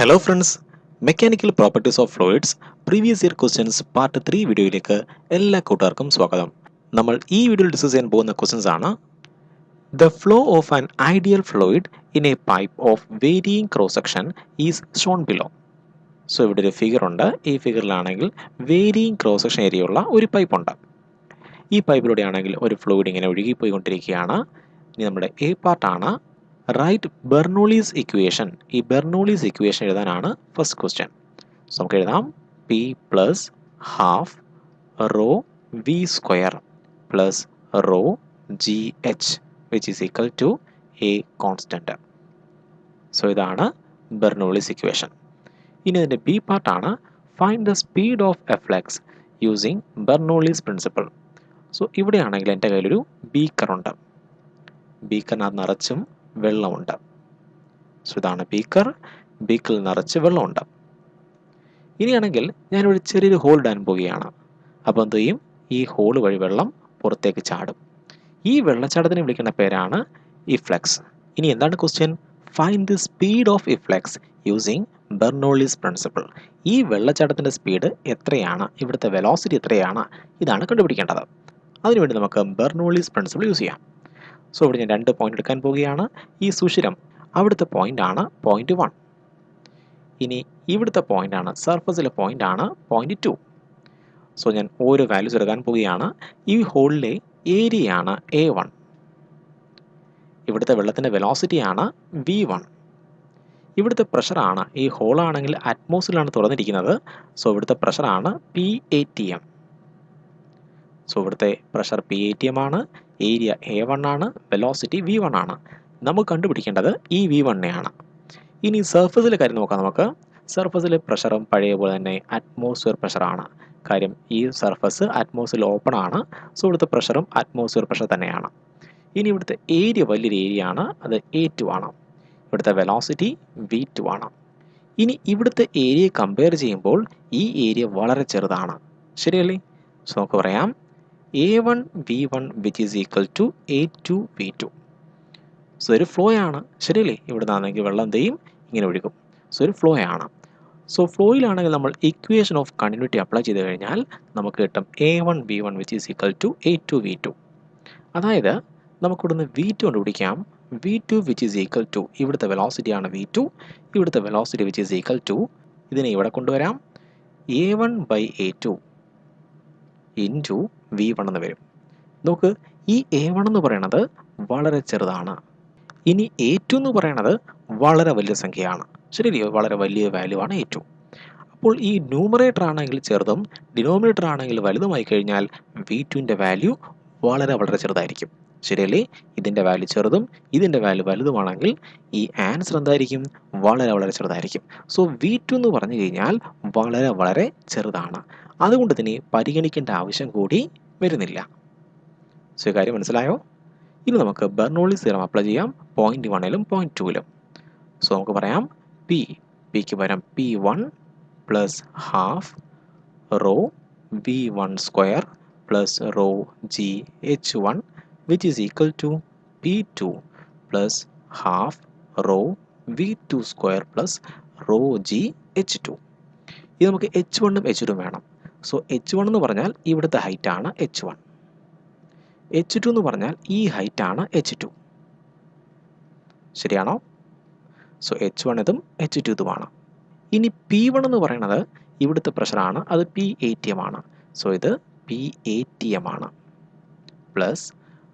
Hello friends, Mechanical Properties of Fluids Previous Year Questions Part 3 വീഡിയോയിലേക്ക് എല്ലാ കൂട്ടുകാർക്കും സ്വാഗതം. നമ്മൾ ഈ വീഡിയോയിൽ ഡിസ്കസ് ചെയ്യാൻ പോകുന്ന ക്വസ്റ്റ്യൻസ് ആണ് The flow of an ideal fluid in a pipe of varying cross section is shown below. So ഇവിടെ ഒരു ഫിഗർ ഉണ്ട്. ഈ ഫിഗറിലാണെങ്കിൽ വേരിയിങ് ക്രോസ് സെക്ഷൻ ഏരിയ ഉള്ള ഒരു പൈപ്പ് ഉണ്ട്. ഈ പൈപ്പിലൂടെ ആണെങ്കിൽ ഒരു ഫ്ലൂയിഡ് ഇങ്ങനെ ഒഴുകിപ്പോയിക്കൊണ്ടിരിക്കുകയാണ്. ഇനി നമ്മുടെ എ പാർട്ടാണ്. Write Bernoulli's equation. ഈ ബെർണോളീസ് ഇക്വേഷൻ എഴുതാനാണ് ഫസ്റ്റ് ക്വസ്റ്റ്യൻ. സോ നമുക്ക് എഴുതാം P plus half rho V square plus rho G H which is equal to a constant. So ഇതാണ് ബെർണോളീസ് ഇക്വേഷൻ. ഇനി ഇതിൻ്റെ ബി പാർട്ടാണ് find the speed of a flux using Bernoulli's principle. So ഇവിടെയാണെങ്കിൽ എൻ്റെ കയ്യിലൊരു ബീക്കറുണ്ട്. ബീക്കറിനകത്ത് നിറച്ചും വെള്ളമുണ്ട്. സോ ഇതാണ് ബീക്കർ. ബീക്കറിൽ നിറച്ച് വെള്ളമുണ്ട്. ഇനിയാണെങ്കിൽ ഞാനൊരു ചെറിയൊരു ഹോൾ ഇടാൻ പോവുകയാണ്. അപ്പോൾ എന്ത് ചെയ്യും? ഈ ഹോൾ വഴി വെള്ളം പുറത്തേക്ക് ചാടും. ഈ വെള്ളച്ചാട്ടത്തിന് വിളിക്കുന്ന പേരാണ് ഇഫ്ലക്സ്. ഇനി എന്താണ് question? Find the speed of ഇഫ്ലക്സ് using Bernoulli's principle. ഈ വെള്ളച്ചാട്ടത്തിൻ്റെ സ്പീഡ് എത്രയാണ്, ഇവിടുത്തെ വെലോസിറ്റി എത്രയാണ്, ഇതാണ് കണ്ടുപിടിക്കേണ്ടത്. അതിനുവേണ്ടി നമുക്ക് ബെർണോളീസ് പ്രിൻസിപ്പിൾ യൂസ് ചെയ്യാം. സോ ഇവിടെ ഞാൻ 2 പോയിന്റ് എടുക്കാൻ പോവുകയാണ്. ഈ സുഷിരം അവിടുത്തെ പോയിന്റ് ആണ് പോയിന്റ് 1. ഇനി ഇവിടുത്തെ പോയിന്റ് ആണ്, സർഫസിലെ പോയിന്റ് ആണ് പോയിന്റ് 2. സോ ഞാൻ ഓരോ വാല്യൂസ് എടുക്കാൻ പോവുകയാണ്. ഈ ഹോളിലെ ഏരിയ ആണ് A1. ഇവിടുത്തെ വെള്ളത്തിൻ്റെ വെലോസിറ്റി ആണ് V1. ഇവിടുത്തെ പ്രഷറാണ്, ഈ ഹോളാണെങ്കിൽ അറ്റ്മോസ്ഫിയറിലാണ് തുറന്നിരിക്കുന്നത്. സോ ഇവിടുത്തെ പ്രഷറാണ് PATM. സോ ഇവിടുത്തെ പ്രഷർ PATM ആണ്, ഏരിയ A1 ആണ്, വെലോസിറ്റി V1 ആണ്. നമുക്ക് കണ്ടുപിടിക്കേണ്ടത് ഈ V1 ആണ്. ഇനി സർഫസിലെ കാര്യം നോക്കാം. നമുക്ക് സർഫസിലെ പ്രഷറും പഴയ പോലെ തന്നെ അറ്റ്മോസ്ഫിയർ പ്രഷറാണ്. കാര്യം ഈ സർഫസ് അറ്റ്മോസ്ഫിയറിൽ ഓപ്പൺ ആണ്. സോ ഇവിടുത്തെ പ്രഷറും അറ്റ്മോസ്ഫിയർ പ്രഷർ തന്നെയാണ്. ഇനി ഇവിടുത്തെ ഏരിയ വലിയൊരു ഏരിയ ആണ്, അത് A2 ആണ്. ഇവിടുത്തെ വെലോസിറ്റി V2 ആണ്. ഇനി ഇവിടുത്തെ ഏരിയ കമ്പയർ ചെയ്യുമ്പോൾ ഈ ഏരിയ വളരെ ചെറുതാണ്, ശരിയല്ലേ? സോ നമുക്ക് പറയാം A1 V1 which is equal to A2 V2. So ഒരു ഫ്ലോ ആണ്, ശരിയല്ലേ? ഇവിടെ നിന്നാണെങ്കിൽ വെള്ളം എന്ത് ചെയ്യും? ഇങ്ങനെ ഒഴുകും. സോ ഒരു ഫ്ലോ ആണ്. സോ ഫ്ലോയിലാണെങ്കിൽ നമ്മൾ ഇക്വേഷൻ ഓഫ് കണ്ടിന്യൂറ്റി അപ്ലൈ ചെയ്ത് കഴിഞ്ഞാൽ നമുക്ക് കിട്ടും A1 V1 which is equal to A2 V2. അതായത് നമുക്കിവിടുന്ന് V2 കണ്ടുപിടിക്കാം. V2 which is equal to, ഇവിടുത്തെ വെലോസിറ്റി ആണ് V2, ഇവിടുത്തെ velocity which is equal to, ഇതിനെ ഇവിടെ കൊണ്ടുവരാം, A1 by A2 into V1 എന്ന് വരും. നോക്ക്, ഈ A1 എന്ന് പറയുന്നത് വളരെ ചെറുതാണ്. ഇനി A2 എന്ന് പറയുന്നത് വളരെ വലിയ സംഖ്യയാണ്, ശരിയല്ലയോ? വളരെ വലിയ വാല്യൂ ആണ് A2. അപ്പോൾ ഈ ന്യൂമറേറ്റർ ആണെങ്കിൽ ചെറുതും ഡിനോമിനേറ്റർ ആണെങ്കിൽ വലുതുമായി കഴിഞ്ഞാൽ V2ൻ്റെ വാല്യൂ വളരെ വളരെ ചെറുതായിരിക്കും, ശരിയല്ലേ? ഇതിൻ്റെ വാല്യൂ ചെറുതും ഇതിൻ്റെ വാല്യൂ വലുതുമാണെങ്കിൽ ഈ ആൻസർ എന്തായിരിക്കും? വളരെ വളരെ ചെറുതായിരിക്കും. സോ V2 എന്ന് പറഞ്ഞു കഴിഞ്ഞാൽ വളരെ വളരെ ചെറുതാണ്. അതുകൊണ്ട് തന്നെ പരിഗണിക്കേണ്ട ആവശ്യം കൂടി വരുന്നില്ല. സോ ഈ കാര്യം മനസ്സിലായോ? ഇനി നമുക്ക് ബെർണോളീസ് തിയറം അപ്ലൈ ചെയ്യാം പോയിന്റ് 1ലും പോയിന്റ് 2ലും. സോ നമുക്ക് പറയാം പിക്ക് പകരം P1 plus half rho V1 square plus rho GH1 which is equal to P2 plus half rho V2 square plus rho GH2. ഇത് നമുക്ക് H1 ഉം H2 വേണം. സോ H1 എന്ന് പറഞ്ഞാൽ ഇവിടുത്തെ ഹൈറ്റ് ആണ് H1. H2 എന്ന് പറഞ്ഞാൽ ഈ ഹൈറ്റ് ആണ് H2. ശരിയാണോ? സോ H1 ഇതും H2 ഇതുമാണ്. ഇനി P1 എന്ന് പറയുന്നത് ഇവിടുത്തെ പ്രഷറാണ്, അത് PATM ആണ്. സോ ഇത് PATM ആണ്. പ്ലസ്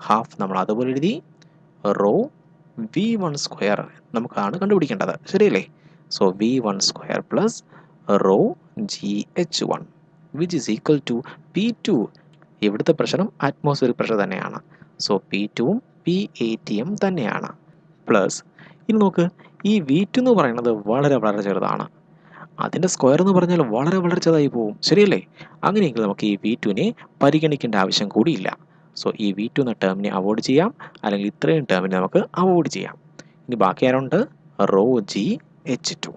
ഹാഫ് നമ്മൾ അതുപോലെ എഴുതി, റോ V1 സ്ക്വയർ നമുക്കാണ് കണ്ടുപിടിക്കേണ്ടത്, ശരിയല്ലേ? So V1 square plus rho GH1 which is equal to P2. ഇവിടുത്തെ പ്രഷറും അറ്റ്മോസ്ഫിയറിക് പ്രഷർ തന്നെയാണ്. സോ P2ഉം PATM തന്നെയാണ്. പ്ലസ് ഇനി നോക്ക്, ഈ V2 എന്ന് പറയുന്നത് വളരെ വളരെ ചെറുതാണ്. അതിൻ്റെ സ്ക്വയർ എന്ന് പറഞ്ഞാൽ വളരെ വളരെ ചെറുതായി പോകും, ശരിയല്ലേ? അങ്ങനെയെങ്കിൽ നമുക്ക് ഈ V2നെ പരിഗണിക്കേണ്ട ആവശ്യം കൂടിയില്ല. സോ ഈ V2 എന്ന ടേമിനെ അവോയ്ഡ് ചെയ്യാം, അല്ലെങ്കിൽ ഇത്രയും ടേമിനെ നമുക്ക് അവോയ്ഡ് ചെയ്യാം. ഇനി ബാക്കി ആരുണ്ട്? Raw GH2.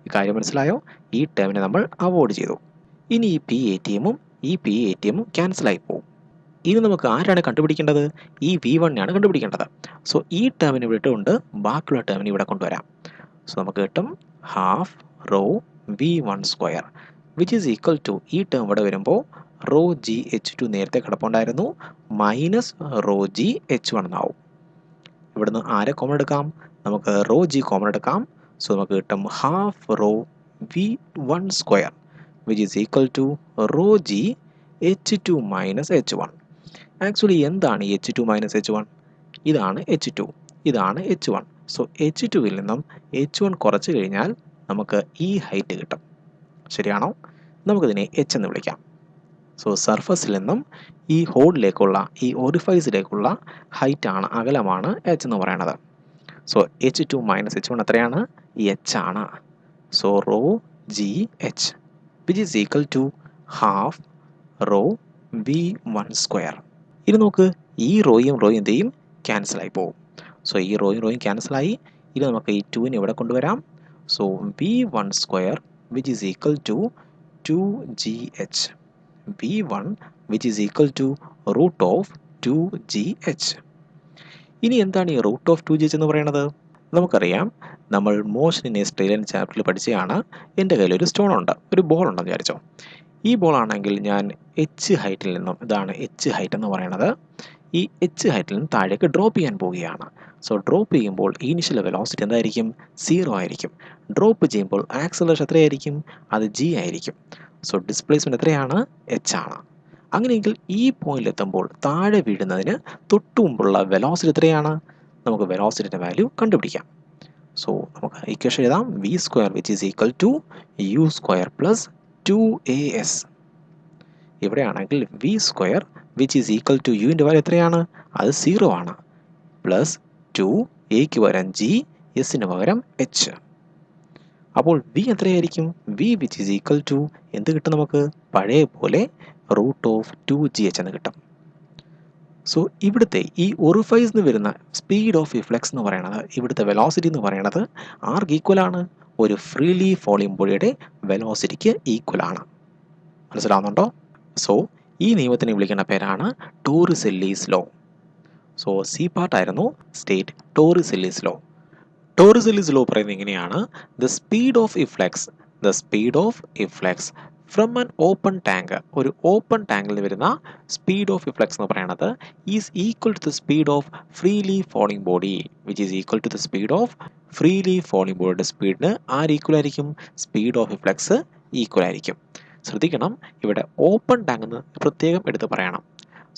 ഈ കാര്യം മനസ്സിലായോ? ഈ ടേമിനെ നമ്മൾ അവോയ്ഡ് ചെയ്തു. ഇനി ഈ PATMും ഈ PATMും ക്യാൻസലായി പോകും. ഇനി നമുക്ക് ആരാണ് കണ്ടുപിടിക്കേണ്ടത്? ഈ V1നെയാണ് കണ്ടുപിടിക്കേണ്ടത്. സോ ഈ ടേമിനെ വിട്ടുകൊണ്ട് ബാക്കിയുള്ള ടേമിനെ ഇവിടെ കൊണ്ടുവരാം. സോ നമുക്ക് കിട്ടും half rho V1 square which is equal to ഈ ടേം ഇവിടെ വരുമ്പോൾ റോ GH2 നേരത്തെ കിടപ്പുണ്ടായിരുന്നു മൈനസ് റോ GH1 എന്നാവും. ഇവിടുന്ന് ആരെ കോമൺ എടുക്കാം? നമുക്ക് റോ G കോമൺ എടുക്കാം. സോ നമുക്ക് കിട്ടും half rho V1 square which is equal to rho GH2 minus H1. Actually എന്താണ് ഈ H2 മൈനസ് H1? ഇതാണ് H2, ഇതാണ് H1. സോ H2വിൽ നിന്നും H1 കുറച്ച് കഴിഞ്ഞാൽ നമുക്ക് ഈ ഹൈറ്റ് കിട്ടും. ശരിയാണോ? നമുക്കിതിനെ H എന്ന് വിളിക്കാം. സോ സർഫസിൽ നിന്നും ഈ ഹോളിലേക്കുള്ള ഈ ഓറിഫൈസിലേക്കുള്ള ഹൈറ്റാണ്, അകലമാണ് H എന്ന് പറയുന്നത്. സോ H2 മൈനസ് H1 എത്രയാണ്? H ആണ്. So rho GH which is equal to half rho V1 square. ഇനി നോക്ക്, ഈ റോയും എന്ത് ചെയ്യും? ക്യാൻസലായി പോകും. സോ ഈ റോയും ക്യാൻസലായി. ഇനി നമുക്ക് ഈ 2നെ ഇവിടെ കൊണ്ടുവരാം. So V1 square which is equal to 2GH. V1 which is equal to root of 2GH. ഇനി എന്താണ് ഈ റൂട്ട് ഓഫ് 2GH എന്ന് പറയുന്നത്? നമുക്കറിയാം, നമ്മൾ motion in A straight line ചാപ്റ്ററിൽ പഠിച്ചതാണ്. എൻ്റെ കയ്യിൽ ഒരു സ്റ്റോൺ ഉണ്ട്, ഒരു ബോൾ ഉണ്ടെന്ന് വിചാരിച്ചോ. ഈ ബോൾ ആണെങ്കിൽ ഞാൻ H ഹൈറ്റിൽ നിന്നും, ഇതാണ് H ഹൈറ്റ് എന്ന് പറയുന്നത്, ഈ H ഹൈറ്റിൽ നിന്ന് താഴേക്ക് ഡ്രോപ്പ് ചെയ്യാൻ പോവുകയാണ്. സോ ഡ്രോപ്പ് ചെയ്യുമ്പോൾ ഇനിഷ്യൽ വെലോസിറ്റി എന്തായിരിക്കും? 0 ആയിരിക്കും. ഡ്രോപ്പ് ചെയ്യുമ്പോൾ ആക്സലറേഷൻ എത്രയായിരിക്കും? അത് G ആയിരിക്കും. സോ ഡിസ്പ്ലേസ്മെൻറ്റ് എത്രയാണ്? H ആണ്. അങ്ങനെയെങ്കിൽ ഈ പോയിന്റിൽ എത്തുമ്പോൾ താഴെ വീഴുന്നതിന് തൊട്ടു മുമ്പുള്ള വെലോസിറ്റി എത്രയാണ്? നമുക്ക് വെലോസിറ്റിയുടെ വാല്യൂ കണ്ടുപിടിക്കാം. സോ നമുക്ക് ഇക്വേഷൻ എഴുതാം. V square which is equal to U square plus 2AS. ഇവിടെയാണെങ്കിൽ V square which is equal to യുവിൻ്റെ വാല്യൂ എത്രയാണ്? അത് 0 ആണ്. പ്ലസ് 2Aക്ക് പകരം G, എസിന് പകരം H. അപ്പോൾ V എത്രയായിരിക്കും? V which is equal to എന്ത് കിട്ടും? നമുക്ക് പഴയ പോലെ റൂട്ട് ഓഫ് 2GH എന്ന് കിട്ടും. സോ ഇവിടുത്തെ ഈ ഒറിഫൈസ് നിന്ന് വരുന്ന സ്പീഡ് ഓഫ് റിഫ്ലെക്സ് എന്ന് പറയുന്നത്, ഇവിടുത്തെ വെലോസിറ്റി എന്ന് പറയുന്നത് ആർക്ക് ഈക്വൽ ആണ്? ഒരു ഫ്രീലി ഫോളിംഗ് ബോഡിയുടെ വെലോസിറ്റിക്ക് ഈക്വൽ ആണ്. മനസ്സിലാവുന്നുണ്ടോ? സോ ഈ നിയമത്തിനെ വിളിക്കുന്ന പേരാണ് ടോറിസെല്ലീസ് ലോ. സോ സി പാർട്ടായിരുന്നു state Torricelli's law. Torricelli's law പറയുന്നത് ഇങ്ങനെയാണ്: the speed of efflux from an open tank, ഒരു ഓപ്പൺ ടാങ്കിൽ നിന്ന് വരുന്ന സ്പീഡ് ഓഫ് ഇഫ്ലെക്സ് എന്ന് പറയുന്നത് is equal to the speed of freely falling body which is equal to the speed of freely falling ബോഡിയുടെ സ്പീഡിന് ആര് ഈക്വൽ ആയിരിക്കും? സ്പീഡ് ഓഫ് ഇഫ്ലെക്സ് ഈക്വൽ ആയിരിക്കും. ശ്രദ്ധിക്കണം, ഇവിടെ ഓപ്പൺ ടാങ്ക് എന്ന് പ്രത്യേകം എടുത്ത് പറയണം.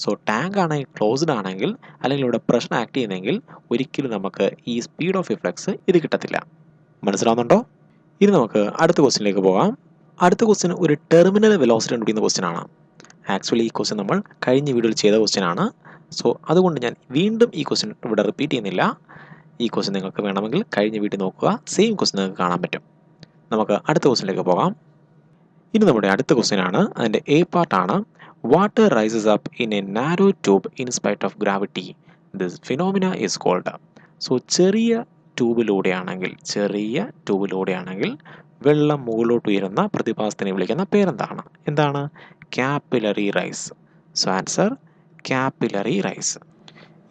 സോ ടാങ്ക് ആണെങ്കിൽ ക്ലോസ്ഡ് ആണെങ്കിൽ, അല്ലെങ്കിൽ ഇവിടെ പ്രഷർ ആക്ട് ചെയ്യുന്നെങ്കിൽ ഒരിക്കലും നമുക്ക് ഈ സ്പീഡ് ഓഫ് ഇഫ്ലെക്സ് ഇത് കിട്ടത്തില്ല. മനസ്സിലാവുന്നുണ്ടോ? ഇനി നമുക്ക് അടുത്ത ക്വസ്റ്റ്യനിലേക്ക് പോകാം. അടുത്ത ക്വസ്റ്റ്യൻ ഒരു ടെർമിനൽ വെലോസിറ്റി കണ്ടുപിടിക്കുന്ന ക്വസ്റ്റ്യൻ ആണ്. ആക്ച്വലി ഈ ക്വസ്റ്റ്യൻ നമ്മൾ കഴിഞ്ഞ വീഡിയോയിൽ ചെയ്ത ക്വസ്റ്റ്യൻ ആണ്. സോ അതുകൊണ്ട് ഞാൻ വീണ്ടും ഈ ക്വസ്റ്റ്യൻ ഇവിടെ റിപ്പീറ്റ് ചെയ്യുന്നില്ല. ഈ ക്വസ്റ്റ്യൻ നിങ്ങൾക്ക് വേണമെങ്കിൽ കഴിഞ്ഞ വീഡിയോ നോക്കുക, സെയിം ക്വസ്റ്റ്യൻ നിങ്ങൾക്ക് കാണാൻ പറ്റും. നമുക്ക് അടുത്ത ക്വസ്റ്റ്യനിലേക്ക് പോകാം. ഇനി നമ്മുടെ അടുത്ത ക്വസ്റ്റ്യൻ ആണ്, അതിൻ്റെ എ പാർട്ടാണ്. Water rises up in a narrow tube in spite of gravity. This phenomena is called. So ചെറിയ ട്യൂബിലൂടെയാണെങ്കിൽ വെള്ളം മുകളിലോട്ട് ഉയരുന്ന പ്രതിഭാസത്തിനെ വിളിക്കുന്ന പേരെന്താണ്? എന്താണ്? Capillary rise. So answer capillary rise.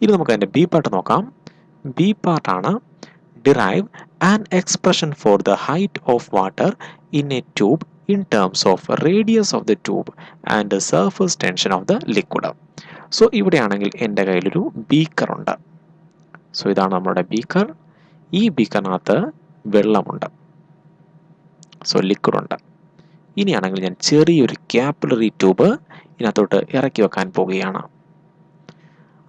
ഇനി നമുക്ക് അതിൻ്റെ ബി പാർട്ട് നോക്കാം. ബി പാർട്ടാണ് derive an expression for the height of water in a tube in terms of radius of the tube and the surface tension of the liquid. So ഇവിടെയാണെങ്കിൽ എൻ്റെ കയ്യിലൊരു beaker ഉണ്ട്. So ഇതാണ് നമ്മുടെ beaker. ഈ ബീക്കറിനകത്ത് വെള്ളമുണ്ട്, സോ ലിക്വിഡ് ഉണ്ട്. ഇനിയാണെങ്കിൽ ഞാൻ ചെറിയൊരു കാപ്പിലറി ട്യൂബ് ഇതിനകത്തോട്ട് ഇറക്കി വെക്കാൻ പോവുകയാണ്.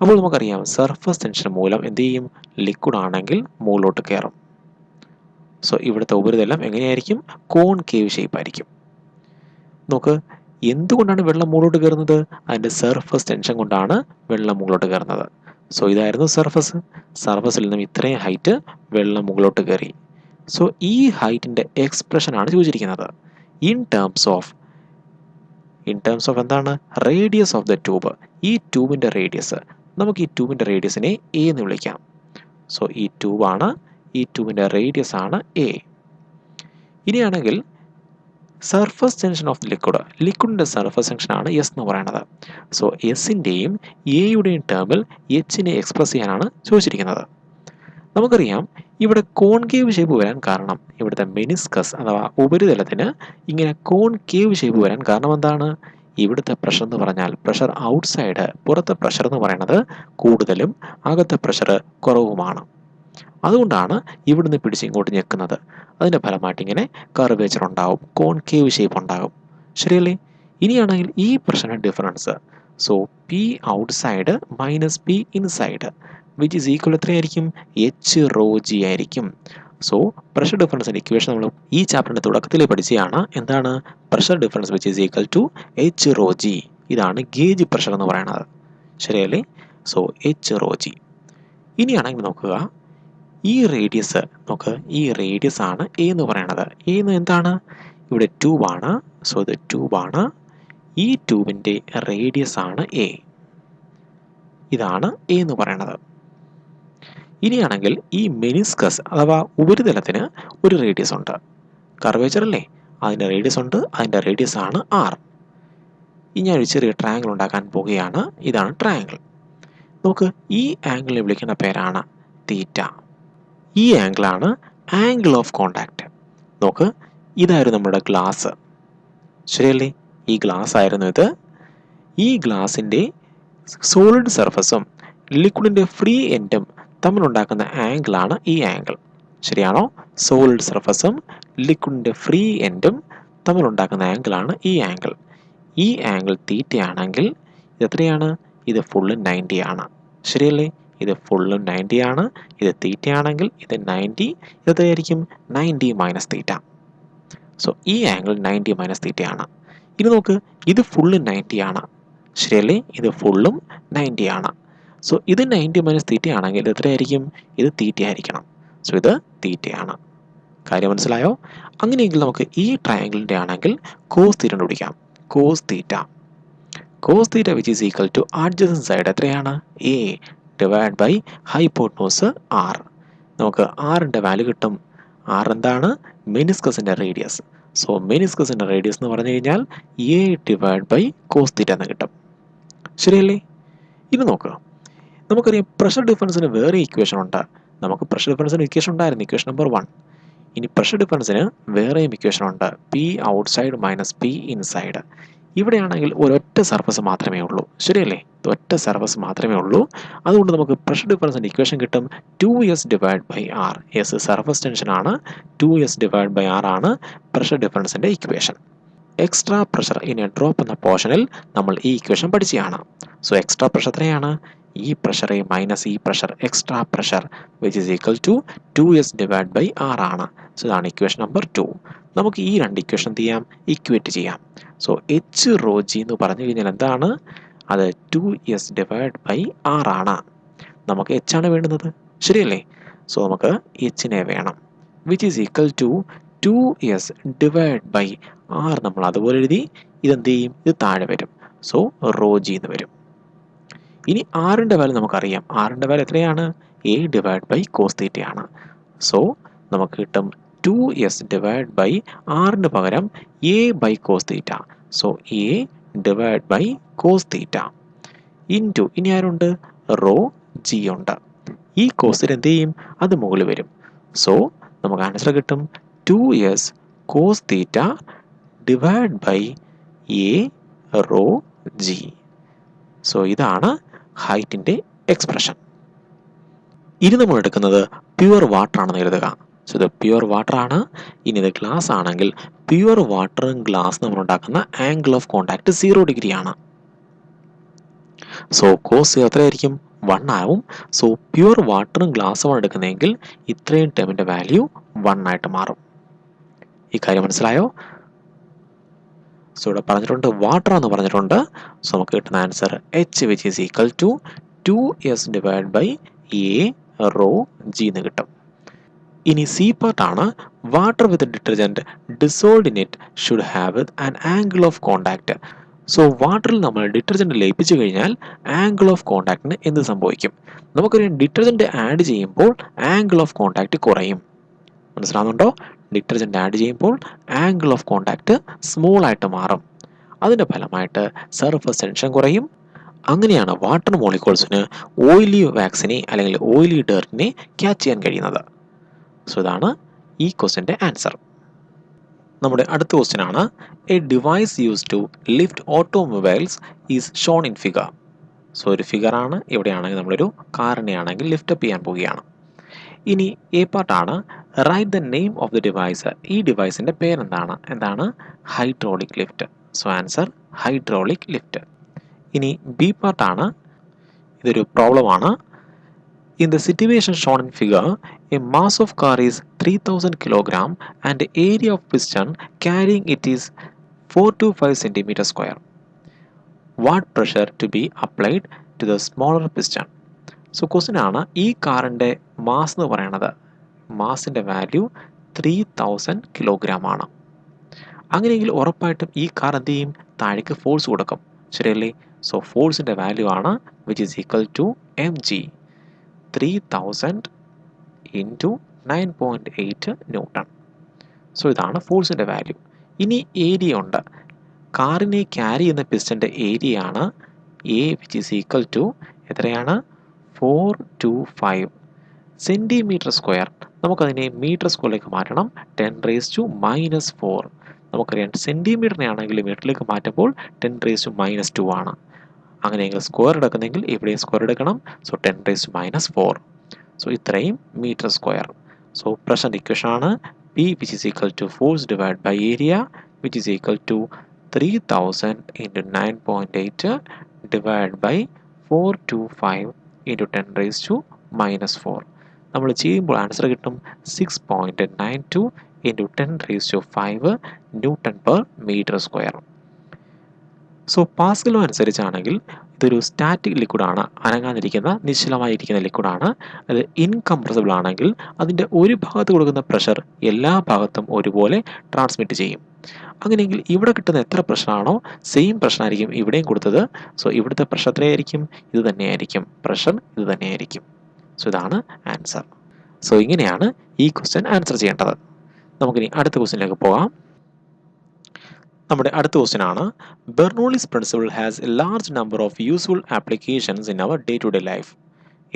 അപ്പോൾ നമുക്കറിയാം, സർഫസ് ടെൻഷൻ മൂലം എന്ത് ചെയ്യും? ലിക്വിഡ് ആണെങ്കിൽ മുകളിലോട്ട് കയറും. സോ ഇവിടുത്തെ ഉപരിതലം എങ്ങനെയായിരിക്കും? കോൺകേവ് ഷേപ്പ് ആയിരിക്കും. നോക്ക്, എന്തുകൊണ്ടാണ് വെള്ളം മുകളിലോട്ട് കയറുന്നത്? അതിൻ്റെ സർഫസ് ടെൻഷൻ കൊണ്ടാണ് വെള്ളം മുകളിലോട്ട് കയറുന്നത്. സോ ഇതായിരുന്നു സർഫസിൽ നിന്നും ഇത്രയും ഹൈറ്റ് വെള്ളം മുകളിലോട്ട് കയറി. സോ ഈ ഹൈറ്റിൻ്റെ എക്സ്പ്രഷൻ ആണ് ചോദിച്ചിരിക്കുന്നത്. ഇൻ ടേംസ് ഓഫ് എന്താണ്? Radius of the tube. ഈ ട്യൂബിൻ്റെ റേഡിയസ്, നമുക്ക് ഈ ട്യൂബിൻ്റെ റേഡിയസിനെ എ എന്ന് വിളിക്കാം. സോ ഈ ട്യൂബാണ്, ഈ ട്യൂബിൻ്റെ റേഡിയസ് ആണ് എ. ഇനിയാണെങ്കിൽ സർഫസ് ടെൻഷൻ ഓഫ് ലിക്വിഡിൻ്റെ സർഫസ് ടെൻഷൻ ആണ് എസ് എന്ന് പറയുന്നത്. സോ എസിൻ്റെയും എയുടെയും ടേമിൽ എച്ചിനെ എക്സ്പ്രസ് ചെയ്യാനാണ് ചോദിച്ചിരിക്കുന്നത്. നമുക്കറിയാം ഇവിടെ കോൺകേവ് ഷേപ്പ് വരാൻ കാരണം ഇവിടുത്തെ മെനിസ്കസ് അഥവാ ഉപരിതലത്തിന് ഇങ്ങനെ കോൺകേവ് ഷേപ്പ് വരാൻ കാരണം എന്താണ്? ഇവിടുത്തെ പ്രഷർ എന്ന് പറഞ്ഞാൽ പ്രഷർ ഔട്ട്സൈഡ്, പുറത്തെ പ്രഷർ എന്ന് പറയുന്നത് കൂടുതലും അകത്തെ പ്രഷർ കുറവുമാണ്. അതുകൊണ്ടാണ് ഇവിടുന്ന് പിടിച്ച് ഇങ്ങോട്ട് ഞെക്കുന്നത്. അതിൻ്റെ ഫലമായിട്ട് ഇങ്ങനെ കർവേച്ചർ ഉണ്ടാവും, കോൺകേവ് ഷേപ്പ് ഉണ്ടാകും. ശരിയല്ലേ? ഇനിയാണെങ്കിൽ ഈ പ്രഷറിൻ്റെ difference, so P outside minus P inside which is equal എത്രയായിരിക്കും? എച്ച് റോ ജി ആയിരിക്കും. സോ പ്രഷർ ഡിഫറൻസിൻ്റെ ഇക്വേഷൻ നമ്മൾ ഈ ചാപ്റ്ററിൻ്റെ തുടക്കത്തിൽ പഠിച്ചതാണ്. എന്താണ്? Pressure difference which is equal to H rho G. ഇതാണ് ഗേജ് പ്രഷർ എന്ന് പറയുന്നത്. ശരിയല്ലേ? So H rho G. ഇനിയാണെങ്കിൽ നോക്കുക, ഈ റേഡിയസ് നോക്ക്, ഈ റേഡിയസ് ആണ് എ എന്ന് പറയുന്നത്. എ എന്ന് എന്താണ്? ഇവിടെ ട്യൂബാണ്. സോ ഇത് ട്യൂബാണ്. ഈ ട്യൂബിൻ്റെ റേഡിയസ് ആണ് എ. ഇതാണ് എ എന്ന് പറയുന്നത്. ഇനിയാണെങ്കിൽ ഈ മെനിസ്കസ് അഥവാ ഉപരിതലത്തിന് ഒരു റേഡിയസ് ഉണ്ട്. കർവേച്ചർ അല്ലേ? അതിൻ്റെ റേഡിയസ് ഉണ്ട്. അതിൻ്റെ റേഡിയസ് ആണ് ആർ. ഇനി ഞാൻ ഒരു ചെറിയ ട്രയാങ്കിൾ ഉണ്ടാക്കാൻ പോവുകയാണ്. ഇതാണ് ട്രയാങ്കിൾ. നമുക്ക് ഈ ആംഗിളിനെ വിളിക്കുന്ന പേരാണ് തീറ്റ. ഈ ആംഗിളാണ് ആംഗിൾ ഓഫ് കോണ്ടാക്ട്. നോക്ക്, ഇതായിരുന്നു നമ്മുടെ ഗ്ലാസ്. ശരിയല്ലേ? ഈ ഗ്ലാസ് ആയിരുന്നു ഇത്. ഈ ഗ്ലാസിൻ്റെ സോളിഡ് സർഫസും ലിക്വിഡിൻ്റെ ഫ്രീ എൻഡും തമ്മിലുണ്ടാക്കുന്ന ആംഗിളാണ് ഈ ആംഗിൾ. ശരിയാണോ? സോളിഡ് സർഫസും ലിക്വിഡിൻ്റെ ഫ്രീ എൻഡും തമ്മിലുണ്ടാക്കുന്ന ആംഗിളാണ് ഈ ആംഗിൾ. ഈ ആംഗിൾ തീറ്റയാണെങ്കിൽ ഇത് എത്രയാണ്? ഇത് ഫുള്ള് 90 ആണ്. ശരിയല്ലേ? ഇത് ഫുള്ളും 90 ആണ്. ഇത് തീറ്റയാണെങ്കിൽ ഇത് 90. ഇത് എത്രയായിരിക്കും? 90 മൈനസ് തീറ്റ. സോ ഈ ആംഗിൾ 90 മൈനസ് തീറ്റയാണ്. ഇനി നോക്ക്, ഇത് ഫുള്ള് 90 ആണ്. ശരിയല്ലേ? ഇത് ഫുള്ളും 90 ആണ്. സോ ഇത് 90 മൈനസ് തീറ്റയാണെങ്കിൽ ഇത് എത്രയായിരിക്കും? ഇത് തീറ്റയായിരിക്കണം. സോ ഇത് തീറ്റയാണ്. കാര്യം മനസ്സിലായോ? അങ്ങനെയെങ്കിൽ നമുക്ക് ഈ ട്രയാങ്കിളിൻ്റെ ആണെങ്കിൽ കോസ് തീറ്റ കണ്ടുപിടിക്കാം. Cos theta. Cos theta which is equal to adjacent side എത്രയാണ്? A divide by hypotenuse R. നമുക്ക് ആറിൻ്റെ വാല്യൂ കിട്ടും. ആർ എന്താണ്? മെനിസ്കസിൻ്റെ റേഡിയസ്. സോ മെനിസ്കസിൻ്റെ റേഡിയസ് എന്ന് പറഞ്ഞു കഴിഞ്ഞാൽ A divide by cos theta എന്ന് കിട്ടും. ശരിയല്ലേ? ഇനി നോക്കുക, നമുക്കറിയാം പ്രഷർ ഡിഫറൻസിന് വേറെ ഇക്വേഷൻ ഉണ്ട്. നമുക്ക് പ്രഷർ ഡിഫറൻസിന് ഇക്വേഷൻ ഉണ്ടായിരുന്നു, ഇക്വേഷൻ നമ്പർ 1. ഇനി പ്രഷർ ഡിഫറൻസിന് വേറെയും ഇക്വേഷൻ ഉണ്ട്, P outside minus P inside. ഇവിടെയാണെങ്കിൽ ഒരൊറ്റ സർഫസ് മാത്രമേ ഉള്ളൂ. ശരിയല്ലേ? ഒറ്റ സർഫസ് മാത്രമേ ഉള്ളൂ. അതുകൊണ്ട് നമുക്ക് പ്രഷർ ഡിഫറൻസിൻ്റെ ഇക്വേഷൻ കിട്ടും 2s divide by R. S surface ടെൻഷനാണ്. 2s ഡിവൈഡ് ബൈ ആർ ആണ് പ്രഷർ ഡിഫറൻസിൻ്റെ equation. Extra pressure in a drop എന്ന പോർഷനിൽ നമ്മൾ ഈ ഇക്വേഷൻ പഠിച്ചതാണ്. സോ എക്സ്ട്രാ പ്രഷർ എത്രയാണ്? ഈ പ്രഷറെ മൈനസ് ഈ pressure, extra pressure which is equal to 2s divide by R ആണ്. സോ ഇതാണ് ഇക്വേഷൻ നമ്പർ 2. നമുക്ക് ഈ രണ്ട് ഇക്വേഷൻ എന്ത് ചെയ്യാം? ഇക്വേറ്റ് ചെയ്യാം. സോ എച്ച് റോ ജി എന്ന് പറഞ്ഞു കഴിഞ്ഞാൽ എന്താണ്? അത് 2s ഡിവൈഡ് ബൈ ആർ ആണ്. നമുക്ക് എച്ച് ആണ് വേണ്ടുന്നത്. ശരിയല്ലേ? സോ നമുക്ക് എച്ചിനെ വേണം. Which is equal to 2s divide by R. നമ്മൾ അതുപോലെ എഴുതി. ഇതെന്ത് ചെയ്യും? ഇത് താഴെ വരും. സോ റോ ജി എന്ന് വരും. ഇനി ആറിൻ്റെ വാല്യൂ നമുക്കറിയാം. ആറിൻ്റെ വാല്യൂ എത്രയാണ്? എ ഡിവൈഡ് ബൈ കോസ് തീറ്റയാണ്. സോ നമുക്ക് കിട്ടും 2s ഡിവൈഡ് ബൈ ആറിന് പകരം a by cos theta. So a divide by cos theta into ഇനി ആരുണ്ട്? റോ ജി ഉണ്ട്. ഈ കോസിന് എന്ത് ചെയ്യും? അത് മുകളിൽ വരും. സോ നമുക്ക് ആൻസർ കിട്ടും 2s cos theta divide by a rho g. So ഇതാണ് ഹൈറ്റിൻ്റെ എക്സ്പ്രഷൻ. ഇനി നമ്മൾ എടുക്കുന്നത് പ്യുവർ വാട്ടർ ആണെന്ന് കരുതുക. സോ ഇത് പ്യുവർ വാട്ടർ ആണ്. ഇനി ഇത് ഗ്ലാസ് ആണെങ്കിൽ പ്യുവർ വാട്ടറും ഗ്ലാസ് നമ്മൾ ഉണ്ടാക്കുന്ന ആംഗിൾ ഓഫ് കോണ്ടാക്ട് 0 ഡിഗ്രി ആണ്. സോ കോസ് എത്രയായിരിക്കും? 1 ആവും. സോ പ്യുവർ വാട്ടറും ഗ്ലാസ്സുമാണ് എടുക്കുന്നതെങ്കിൽ ഇത്രയും ടേമിൻ്റെ വാല്യൂ 1 ആയിട്ട് മാറും. ഈ കാര്യം മനസ്സിലായോ? സോ ഇവിടെ പറഞ്ഞിട്ടുണ്ട് വാട്ടർ എന്ന് പറഞ്ഞിട്ടുണ്ട്. സോ നമുക്ക് കിട്ടുന്ന answer h which is equal to 2s divide by a rho g എന്ന് കിട്ടും. ഇനി സി പാർട്ടാണ്. Water with detergent dissolved in it should have an angle of contact. So വാട്ടറിൽ നമ്മൾ ഡിറ്റർജൻറ്റ് ലയിപ്പിച്ചു കഴിഞ്ഞാൽ ആംഗിൾ ഓഫ് കോണ്ടാക്റ്റിന് എന്ത് സംഭവിക്കും? നമുക്കറിയാം ഡിറ്റർജൻറ്റ് ആഡ് ചെയ്യുമ്പോൾ ആംഗിൾ ഓഫ് കോണ്ടാക്റ്റ് കുറയും. മനസ്സിലാവുന്നുണ്ടോ? ഡിറ്റർജൻറ്റ് ആഡ് ചെയ്യുമ്പോൾ ആംഗിൾ ഓഫ് കോണ്ടാക്റ്റ് സ്മോൾ ആയിട്ട് മാറും. അതിൻ്റെ ഫലമായിട്ട് സർഫസ് ടെൻഷൻ കുറയും. അങ്ങനെയാണ് വാട്ടർ മോളിക്യൂൾസിന് ഓയിലി വാക്സിനെ അല്ലെങ്കിൽ ഓയിലി ഡേർട്ടിനെ ക്യാച്ച് ചെയ്യാൻ കഴിയുന്നത്. സോ ഇതാണ് ഈ ക്വസ്റ്റ്യൻ്റെ ആൻസർ. നമ്മുടെ അടുത്ത ക്വസ്റ്റ്യൻ ആണ്, a device use to lift automobiles is shown in figure. So ഒരു ഫിഗറാണ്, ഇവിടെയാണെങ്കിൽ നമ്മളൊരു കാറിനെ ആണെങ്കിൽ ലിഫ്റ്റപ്പ് ചെയ്യാൻ പോവുകയാണ്. ഇനി എ പാർട്ടാണ്, write the name of the device. ഈ ഡിവൈസിൻ്റെ പേരെന്താണ്? എന്താണ്? Hydraulic lift. So answer hydraulic lift. ഇനി ബി പാർട്ടാണ്, ഇതൊരു പ്രോബ്ലമാണ്. In the situation shown in figure, a mass of car is 3000 kg and the area of piston carrying it is 4 to 5 cm square. What pressure to be applied to the smaller piston? So question ആണ്, ഈ കാറിൻ്റെ mass എന്ന് പറയുന്നത്, മാസിൻ്റെ value 3000 kilogram ആണ്. അങ്ങനെയെങ്കിൽ ഉറപ്പായിട്ടും ഈ car എന്ത് ചെയ്യും? താഴേക്ക് ഫോഴ്സ് കൊടുക്കും, ശരിയല്ലേ? സോ ഫോഴ്സിൻ്റെ വാല്യൂ ആണ് which is equal to mg, 3000 into 9.8 newton. So ഇതാണ് ഫോഴ്സിൻ്റെ വാല്യൂ. ഇനി ഏരിയ ഉണ്ട്, കാറിനെ ക്യാരി ചെയ്യുന്ന പിസ്റ്റൻ്റെ ഏരിയ ആണ് a which is equal to എത്രയാണ്? 425 സെൻറ്റിമീറ്റർ സ്ക്വയർ. നമുക്കതിനെ മീറ്റർ സ്ക്വയറിലേക്ക് മാറ്റണം, 10⁻⁻⁴. നമുക്കറിയാം സെൻറ്റിമീറ്ററിനെ ആണെങ്കിൽ മീറ്ററിലേക്ക് മാറ്റുമ്പോൾ 10⁻⁻² ആണ്. അങ്ങനെയെങ്കിൽ സ്ക്വയർ എടുക്കുന്നെങ്കിൽ ഇവിടെ സ്ക്വയർ എടുക്കണം, സോ 10⁻⁻⁴. സോ ഇത്രയും metre square. So pressure equation ആണ് P which is equal to force divide by area which is equal to 3000 into 9.8 divide by 425 into 10⁻⁻⁴. നമ്മൾ ചെയ്യുമ്പോൾ ആൻസർ കിട്ടും 6.92 into 10⁵ newton per metre square. So Pascal law അനുസരിച്ചാണെങ്കിൽ ഇതൊരു static ലിക്വിഡാണ്, അനങ്ങാതിരിക്കുന്ന നിശ്ചലമായിരിക്കുന്ന ലിക്വിഡാണ്. അത് incompressible ആണെങ്കിൽ അതിൻ്റെ ഒരു ഭാഗത്ത് കൊടുക്കുന്ന പ്രഷർ എല്ലാ ഭാഗത്തും ഒരുപോലെ ട്രാൻസ്മിറ്റ് ചെയ്യും. അങ്ങനെയെങ്കിൽ ഇവിടെ കിട്ടുന്ന എത്ര പ്രഷറാണോ സെയിം പ്രഷറായിരിക്കും ഇവിടെയും കൊടുത്തത്. സോ ഇവിടുത്തെ പ്രഷർ എത്രയായിരിക്കും? ഇത് തന്നെയായിരിക്കും, പ്രഷർ ഇത് തന്നെയായിരിക്കും. സോ ഇതാണ് ആൻസർ. സോ ഇങ്ങനെയാണ് ഈ ക്വസ്റ്റ്യൻ ആൻസർ ചെയ്യേണ്ടത്. നമുക്കിനി അടുത്ത ക്വസ്റ്റ്യനിലേക്ക് പോകാം. നമ്മുടെ അടുത്ത ക്വസ്റ്റ്യൻ ആണ്, Bernoulli's principle has a large number of useful applications in our day to day life.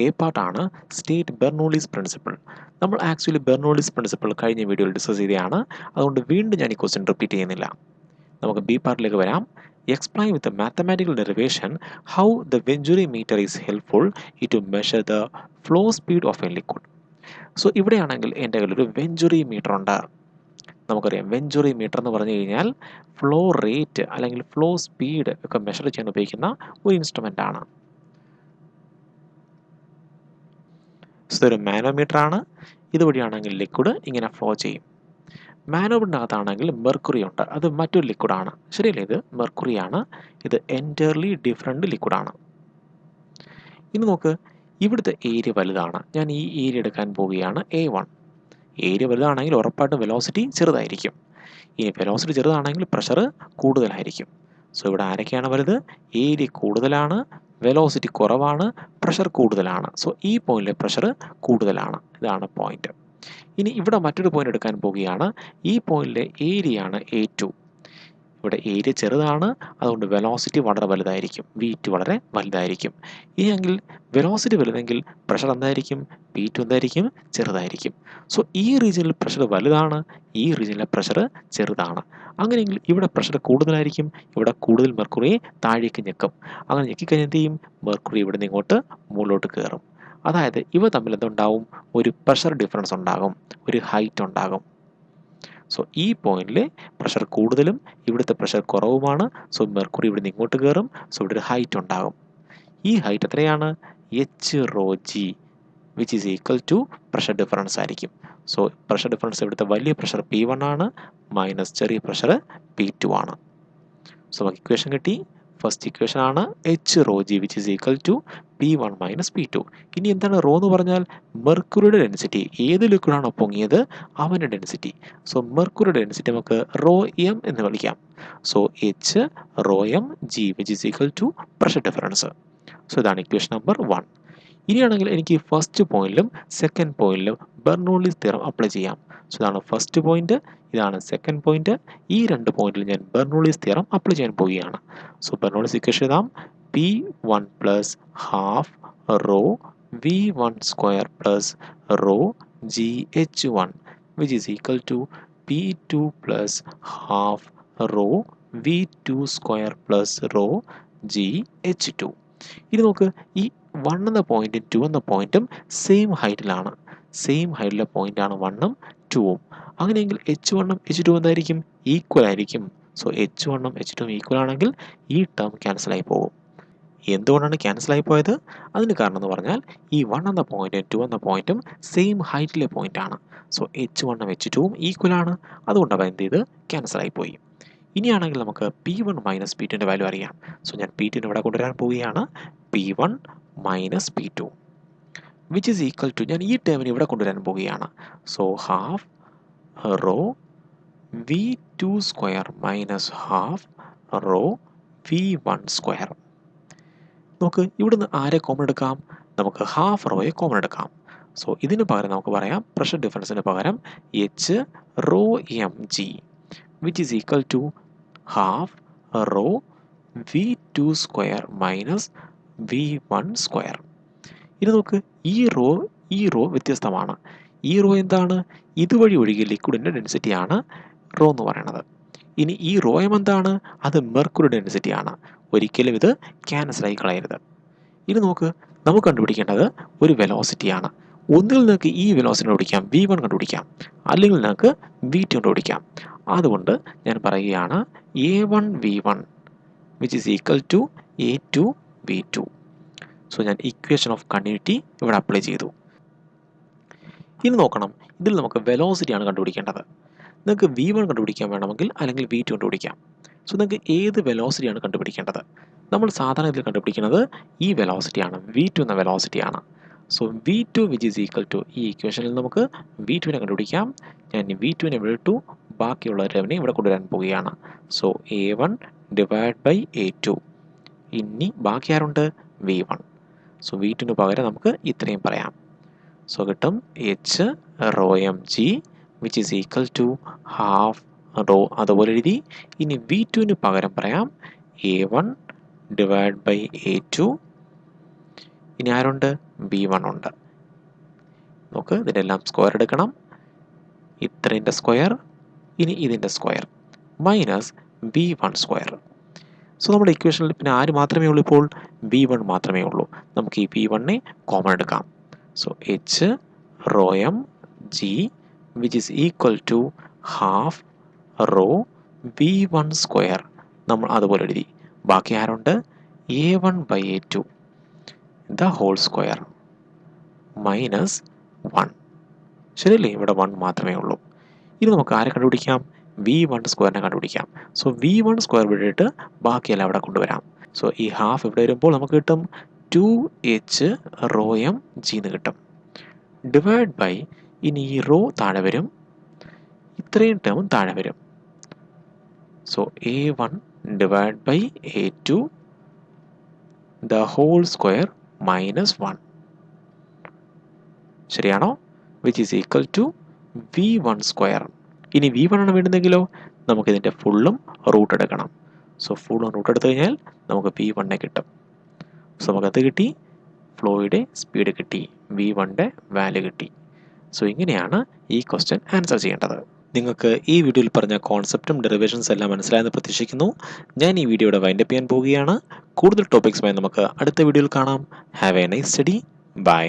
A പാർട്ടാണ്, സ്റ്റേറ്റ് ബെർണോളിസ് പ്രിൻസിപ്പിൾ. നമ്മൾ ആക്ച്വലി ബെർണോളിസ് പ്രിൻസിപ്പിൾ കഴിഞ്ഞ വീഡിയോയിൽ ഡിസ്കസ് ചെയ്തതാണ്, അതുകൊണ്ട് വീണ്ടും ഞാൻ ഈ ക്വസ്റ്റ്യൻ റിപ്പീറ്റ് ചെയ്യുന്നില്ല. നമുക്ക് ബി പാർട്ടിലേക്ക് വരാം. Explain with mathematical derivation how the venturi meter is helpful to measure the flow speed of a liquid. So ഇവിടെയാണെങ്കിൽ എൻ്റെ കയ്യിൽ ഒരു വെഞ്ചുറി മീറ്റർ ഉണ്ട്. നമുക്കറിയാം വെഞ്ചുറി മീറ്റർ എന്ന് പറഞ്ഞു കഴിഞ്ഞാൽ ഫ്ലോ റേറ്റ് അല്ലെങ്കിൽ ഫ്ലോ സ്പീഡ് ഒക്കെ മെഷർ ചെയ്യാൻ ഉപയോഗിക്കുന്ന ഒരു ഇൻസ്ട്രുമെൻ്റ് ആണ്. ഇതൊരു മാനോമീറ്റർ ആണ്. ഇതുവഴിയാണെങ്കിൽ ലിക്വിഡ് ഇങ്ങനെ ഫ്ലോ ചെയ്യും. മാനോമീറ്ററിനകത്താണെങ്കിൽ മെർക്കുറി ഉണ്ട്, അത് മറ്റൊരു ലിക്വിഡാണ്, ശരിയല്ലേ? ഇത് മെർക്കുറിയാണ്, ഇത് എൻറ്റയർലി ഡിഫറെൻറ്റ് ലിക്വിഡാണ്. ഇനി നോക്ക്, ഇവിടുത്തെ ഏരിയ വലുതാണ്, ഞാൻ ഈ ഏരിയ എടുക്കാൻ പോവുകയാണ് A1. ഏരിയ വലുതാണെങ്കിൽ ഉറപ്പായിട്ടും വെലോസിറ്റി ചെറുതായിരിക്കും. ഇനി വെലോസിറ്റി ചെറുതാണെങ്കിൽ പ്രഷർ കൂടുതലായിരിക്കും. സോ ഇവിടെ ആരൊക്കെയാണ് വലുത്? ഏരിയ കൂടുതലാണ്, വെലോസിറ്റി കുറവാണ്, പ്രഷർ കൂടുതലാണ്. സോ ഈ പോയിന്റിലെ പ്രഷർ കൂടുതലാണ്, ഇതാണ് പോയിന്റ്. ഇനി ഇവിടെ മറ്റൊരു പോയിന്റ് എടുക്കാൻ പോവുകയാണ്. ഈ പോയിന്റിലെ ഏരിയ ആണ് A2. ഇവിടെ ഏരിയ ചെറുതാണ്, അതുകൊണ്ട് വെലോസിറ്റി വളരെ വലുതായിരിക്കും, V2 വളരെ വലുതായിരിക്കും. ഇനിയെങ്കിൽ വെലോസിറ്റി വലുതെങ്കിൽ പ്രഷർ എന്തായിരിക്കും? P2 എന്തായിരിക്കും? ചെറുതായിരിക്കും. സോ ഈ റീജിയനിൽ പ്രഷർ വലുതാണ്, ഈ റീജിയനിലെ പ്രഷർ ചെറുതാണ്. അങ്ങനെയെങ്കിൽ ഇവിടെ പ്രഷർ കൂടുതലായിരിക്കും, ഇവിടെ കൂടുതൽ മെർക്കുറിയെ താഴേക്ക് ഞെക്കും. അങ്ങനെ ഞെക്കിക്കഴിഞ്ഞാൽ എന്ത് ചെയ്യും? മെർക്കുറി ഇവിടെ നിന്ന് ഇങ്ങോട്ട് മുകളിലോട്ട് കയറും. അതായത് ഇവ തമ്മിൽ എന്തുണ്ടാവും? ഒരു പ്രഷർ ഡിഫറൻസ് ഉണ്ടാകും, ഒരു ഹൈറ്റ് ഉണ്ടാകും. സോ ഈ പോയിന്റിൽ പ്രഷർ കൂടുതലും ഇവിടുത്തെ പ്രഷർ കുറവുമാണ്. സോ മെർക്കുറി ഇവിടെ നിന്ന് ഇങ്ങോട്ട് കയറും. സോ ഇവിടെ ഒരു ഹൈറ്റ് ഉണ്ടാകും. ഈ ഹൈറ്റ് എത്രയാണ്? h⍴g which is equal to pressure difference ആയിരിക്കും. സോ പ്രഷർ ഡിഫറൻസ് ഇവിടുത്തെ വലിയ പ്രഷർ P1 ആണ്, മൈനസ് ചെറിയ പ്രഷർ P2 ആണ്. സോ നമുക്ക് ഇക്വേഷൻ കിട്ടി. ഫസ്റ്റ് ഇക്വേഷൻ ആണ് h⍴g which is equal to P1 minus P2. ഇനി എന്താണ് റോ എന്ന് പറഞ്ഞാൽ? മെർക്കുറിയുടെ ഡെൻസിറ്റി. ഏത് ലിക്വിഡാണോ പൊങ്ങിയത് അവൻ്റെ ഡെൻസിറ്റി. സോ മെർക്കുറിയുടെ ഡെൻസിറ്റി നമുക്ക് ρm എന്ന് വിളിക്കാം. So h⍴g which is equal to pressure difference. So ഇതാണ് ഇക്വേഷൻ നമ്പർ 1. ഇനിയാണെങ്കിൽ എനിക്ക് ഫസ്റ്റ് പോയിന്റിലും സെക്കൻഡ് പോയിന്റിലും ബെർണോളിസ് തിയറം അപ്ലൈ ചെയ്യാം. സോ ഇതാണ് ഫസ്റ്റ് പോയിന്റ്, ഇതാണ് സെക്കൻഡ് പോയിന്റ്. ഈ രണ്ട് പോയിന്റിൽ ഞാൻ ബെർണോളിസ് തിയറം അപ്ലൈ ചെയ്യാൻ പോവുകയാണ്. സോ ബെർണോളിസ് ഇക്വേഷൻ എഴുതാം. P1 plus half rho V1 square plus rho GH1 which is equal to P2 plus half rho V2 square plus rho GH2. ഇനി നോക്ക്, ഈ 1 എന്ന പോയിന്റും 2 എന്ന പോയിന്റും സെയിം ഹൈറ്റിലാണ്. സെയിം ഹൈറ്റിലെ പോയിന്റാണ് 1ഉം 2ഉം. അങ്ങനെയെങ്കിൽ H1ഉം H2 എന്തായിരിക്കും? ഈക്വൽ ആയിരിക്കും. സോ H1ഉം H2ഉം ഈക്വൽ ആണെങ്കിൽ ഈ ടേം ക്യാൻസൽ ആയി പോകും. എന്തുകൊണ്ടാണ് ക്യാൻസൽ ആയി പോയത്? അതിന് കാരണം എന്ന് പറഞ്ഞാൽ ഈ 1 എന്ന പോയിന്റും 2 എന്ന പോയിന്റും സെയിം ഹൈറ്റിലെ പോയിന്റ് ആണ്. സോ H1ഉം H2ഉം ഈക്വൽ ആണ്. അതുകൊണ്ട് അവ എന്ത് ചെയ്ത് ക്യാൻസൽ ആയി പോയി. ഇനിയാണെങ്കിൽ നമുക്ക് P1 മൈനസ് P2ൻ്റെ വാല്യൂ അറിയാം. സോ ഞാൻ P2 ഇവിടെ കൊണ്ടുവരാൻ പോവുകയാണ്. P1 minus P2 which is equal to, ഞാൻ ഈ ടേമിന് ഇവിടെ കൊണ്ടുവരാൻ പോവുകയാണ്. So half rho V2 square minus half rho V1 square. നമുക്ക് ഇവിടുന്ന് ആരെ കോമൺ എടുക്കാം? നമുക്ക് ഹാഫ് റോയെ കോമൺ എടുക്കാം. സോ ഇതിന് പകരം നമുക്ക് പറയാം, പ്രഷർ ഡിഫറൻസിന് പകരം H rho m g which is equal to half rho V2 square minus V1 square. ഇനി നോക്ക്, ഈ റോ വ്യത്യസ്തമാണ്. ഈ റോ എന്താണ്? ഇതുവഴി ഒഴുകിയ ലിക്വിഡിൻ്റെ ഡെൻസിറ്റിയാണ് റോ എന്ന് പറയുന്നത്. ഇനി ഈ റോ എം എന്താണ്? അത് മെർക്കുറി ഡെൻസിറ്റിയാണ്. ഒരിക്കലും ഇത് ക്യാൻസലായി കളയരുത്. ഇനി നോക്ക്, നമുക്ക് കണ്ടുപിടിക്കേണ്ടത് ഒരു വെലോസിറ്റിയാണ്. ഒന്നിൽ നിങ്ങൾക്ക് ഈ വെലോസിറ്റി കണ്ടുപിടിക്കാം, V1 കണ്ടുപിടിക്കാം, അല്ലെങ്കിൽ നിങ്ങൾക്ക് V2 കണ്ടുപിടിക്കാം. അതുകൊണ്ട് ഞാൻ പറയുകയാണ് A1 V1 which is equal to A2 V2. So ഞാൻ ഇക്വേഷൻ ഓഫ് കണ്ടിന്യൂറ്റി ഇവിടെ അപ്ലൈ ചെയ്തു. ഇനി നോക്കണം, ഇതിൽ നമുക്ക് വെലോസിറ്റിയാണ് കണ്ടുപിടിക്കേണ്ടത്. നിങ്ങൾക്ക് V1 കണ്ടുപിടിക്കാൻ വേണമെങ്കിൽ അല്ലെങ്കിൽ V2 കണ്ടുപിടിക്കാം. സോ നിങ്ങൾക്ക് ഏത് വെലോസിറ്റിയാണ് കണ്ടുപിടിക്കേണ്ടത്? നമ്മൾ സാധാരണ ഇതിൽ കണ്ടുപിടിക്കുന്നത് ഈ വെലോസിറ്റിയാണ്, V2 എന്ന വെലോസിറ്റിയാണ്. So V2 which is equal to, ഈ ഇക്വേഷനിൽ നമുക്ക് V2നെ കണ്ടുപിടിക്കാം. ഞാൻ V2നെ ഇവിടെ ഇട്ടു, ബാക്കിയുള്ള ടേമിനെ ഇവിടെ കൊണ്ടുവരാൻ പോവുകയാണ്. So A1 divide by A2. ഇനി ബാക്കി ആരുണ്ട്? V1. സോ V2ന് പകരം നമുക്ക് ഇത്രയും പറയാം. സോ കിട്ടും H rho m g which is equal to half rho, അതുപോലെ എഴുതി. ഇനി V2ന് പകരം പറയാം A1 ഡിവൈഡ് ബൈ A2. ഇനി ആരുണ്ട്? V1 ഉണ്ട്. നോക്ക്, ഇതിൻ്റെ എല്ലാം സ്ക്വയർ എടുക്കണം. ഇത്രേൻ്റെ സ്ക്വയർ, ഇനി ഇതിൻ്റെ square minus V1 square. So നമ്മുടെ ഇക്വേഷനിൽ പിന്നെ ആര് മാത്രമേ ഉള്ളൂ? ഇപ്പോൾ V1 മാത്രമേ ഉള്ളൂ. നമുക്ക് ഈ V1നെ കോമൺ എടുക്കാം. So H rho m g which is equal to half rho V1 square നമ്മൾ അതുപോലെ എഴുതി. ബാക്കി ആരുണ്ട്? A1 by A2 the whole square minus 1. ശരിയല്ലേ? ഇവിടെ 1 മാത്രമേ ഉള്ളൂ. ഇനി നമുക്ക് ആരെ കണ്ടുപിടിക്കാം? V1 സ്ക്വയറിനെ കണ്ടുപിടിക്കാം. സോ V1 സ്ക്വയർ വിട്ടിട്ട് ബാക്കിയെല്ലാം അവിടെ കൊണ്ടുവരാം. സോ ഈ ഹാഫ് ഇവിടെ വരുമ്പോൾ നമുക്ക് കിട്ടും 2H റോ എം ജി എന്ന് കിട്ടും. ഡിവൈഡ് ബൈ, ഇനി ഈ റോ താഴെ വരും, ഇത്രയും ടേമും താഴെ വരും. So A1 divide by A2 the whole square minus 1. ശരിയാണോ? Which is equal to V1 square. ഇനി V1 ആണ് വേണ്ടുന്നെങ്കിലോ നമുക്കിതിൻ്റെ ഫുള്ളും റൂട്ട് എടുക്കണം. സോ ഫുള്ളും റൂട്ട് എടുത്തു കഴിഞ്ഞാൽ നമുക്ക് V1നെ കിട്ടും. സോ നമുക്കത് കിട്ടി, ഫ്ലോയുടെ സ്പീഡ് കിട്ടി, V1ൻ്റെ വാല്യൂ കിട്ടി. സോ ഇങ്ങനെയാണ് ഈ ക്വസ്റ്റ്യൻ ആൻസർ ചെയ്യേണ്ടത്. നിങ്ങൾക്ക് ഈ വീഡിയോയിൽ പറഞ്ഞ കോൺസെപ്റ്റും ഡെറിവേഷൻസ് എല്ലാം മനസ്സിലായെന്ന് പ്രതീക്ഷിക്കുന്നു. ഞാൻ ഈ വീഡിയോയുടെ വൈൻഡപ്പ് ചെയ്യാൻ പോവുകയാണ്. കൂടുതൽ ടോപ്പിക്സുമായി നമുക്ക് അടുത്ത വീഡിയോയിൽ കാണാം. Have a nice study. By.